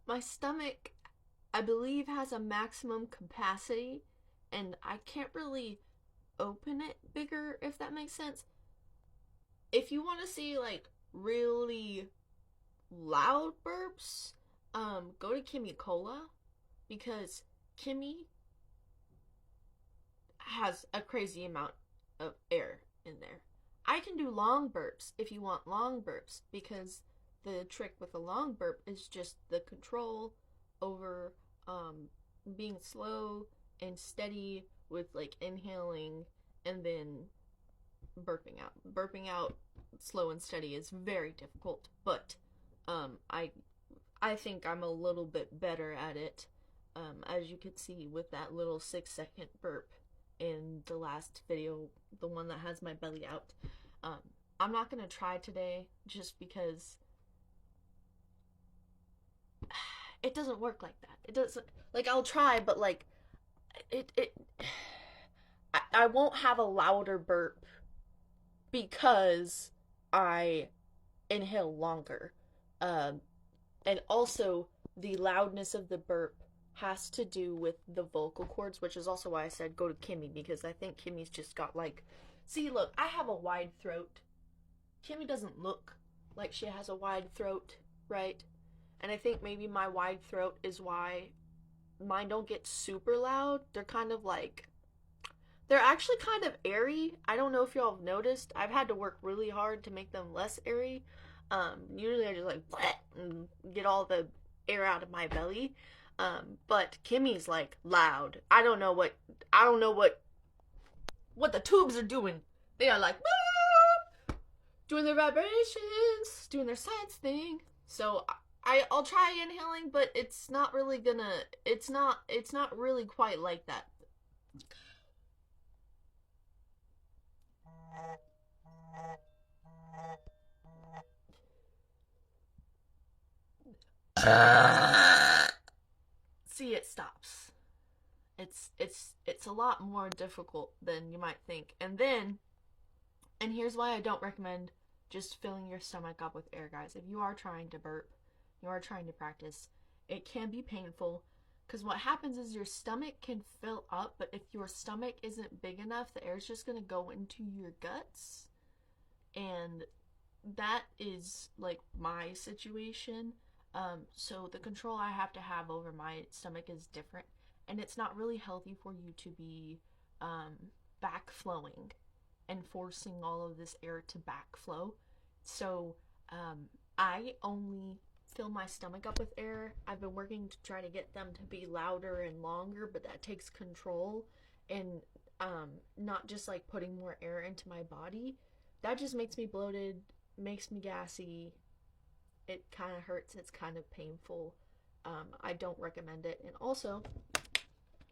My stomach, I believe, has a maximum capacity, and I can't really open it bigger, if that makes sense. If you want to see like really loud burps, go to Kimmy Cola because Kimmy has a crazy amount of air in there. I can do long burps if you want long burps because the trick with a long burp is just the control over being slow and steady with like inhaling and then burping out. Burping out slow and steady is very difficult, but I think I'm a little bit better at it. As you could see with that little 6-second burp in the last video, the one that has my belly out. Um, I'm not gonna try today just because it doesn't work like that. It doesn't like I'll try, but like it I won't have a louder burp because I inhale longer. Um, and also the loudness of the burp has to do with the vocal cords, which is also why I said go to Kimmy because I think Kimmy's just got like, see, look, I have a wide throat. Kimmy doesn't look like she has a wide throat, right? And I think maybe my wide throat is why mine don't get super loud. They're actually kind of airy. I don't know if y'all have noticed. I've had to work really hard to make them less airy. Usually I just like and get all the air out of my belly. But Kimmy's like loud. I don't know what the tubes are doing. They are like doing their vibrations, doing their science thing. So I'll try inhaling, but it's not really quite like that. See, it stops. It's a lot more difficult than you might think. And here's why I don't recommend just filling your stomach up with air, guys. If you are trying to burp, you are trying to practice, it can be painful because what happens is your stomach can fill up, but if your stomach isn't big enough, the air is just going to go into your guts. And that is like my situation. So the control I have to have over my stomach is different, and it's not really healthy for you to be backflowing and forcing all of this air to backflow. So I only fill my stomach up with air. I've been working to try to get them to be louder and longer, but that takes control and not just like putting more air into my body. That just makes me bloated, makes me gassy. It kind of hurts. It's kind of painful. I don't recommend it. And also,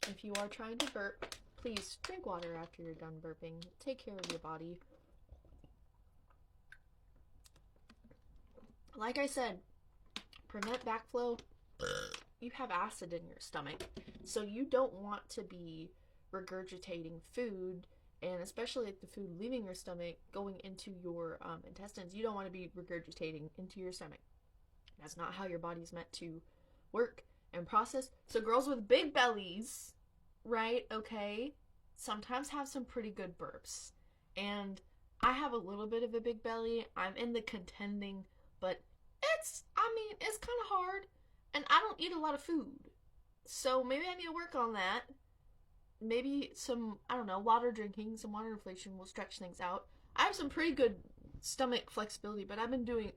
if you are trying to burp, please drink water after you're done burping. Take care of your body. Like I said, prevent backflow. You have acid in your stomach, so you don't want to be regurgitating food, and especially like the food leaving your stomach going into your intestines. You don't want to be regurgitating into your stomach. That's not how your body's meant to work and process. So girls with big bellies, right? Okay, sometimes have some pretty good burps, and I have a little bit of a big belly. I'm in the contending, but it's kind of hard, and I don't eat a lot of food. So maybe I need to work on that. Maybe some, I don't know, water drinking, some water inflation will stretch things out. I have some pretty good stomach flexibility, but I've been doing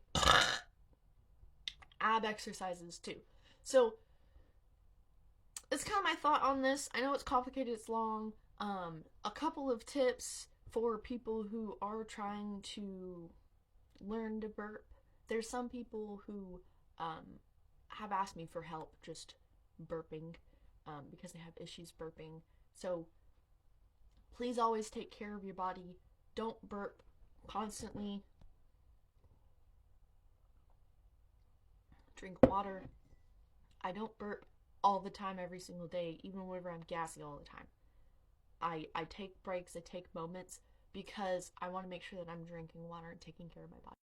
ab exercises too. So it's kind of my thought on this. I know it's complicated, it's long. A couple of tips for people who are trying to learn to burp. There's some people who have asked me for help just burping because they have issues burping. So please always take care of your body. Don't burp constantly. Drink water. I don't burp all the time every single day, even whenever I'm gassy all the time. I take breaks, I take moments because I want to make sure that I'm drinking water and taking care of my body.